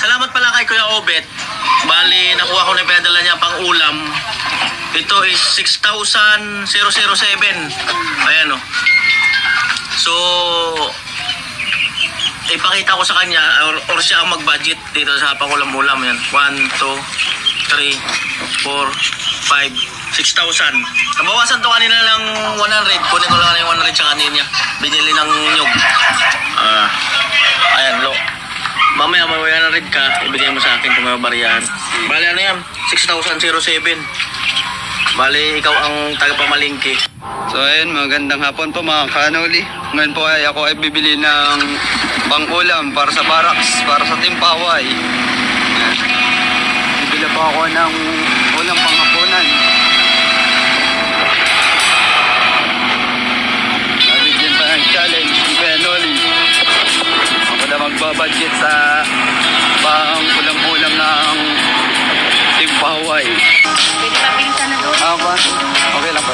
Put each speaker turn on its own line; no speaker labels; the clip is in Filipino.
Salamat pala kay Kuya Obet. Bali, nakuha ko na yung pinadala niya pang ulam. Ito is 6,007. Ayan o. So, ipakita ko sa kanya or siya ang mag-budget dito sa pangulam-ulam. Yan. 1, 2, 3, 4, 5, 6,000. Nabawasan to kanina lang 100. Kunin ko lang yung 100 sa kanina. Binili ng nyug. Ayan, lo. Mamaya may 100 ka, ibigay mo sa akin kung may bariyahan. Bali, ano yan? 6,007. Bali, ikaw ang tagapamalingki.
So ayun, magandang hapon po mga kanoli. Ngayon po ay ako ay bibili ng pang-ulam para sa barracks, para sa Team Paway. Bibili po ako ng ulam panghapunan. Nabigyan pa ng challenge ni Benoli. Ako na magbabudget sa pang-ulam-ulam ng Team Paway.
Pwede pa pinsan na doon.
Ako, okay lang po.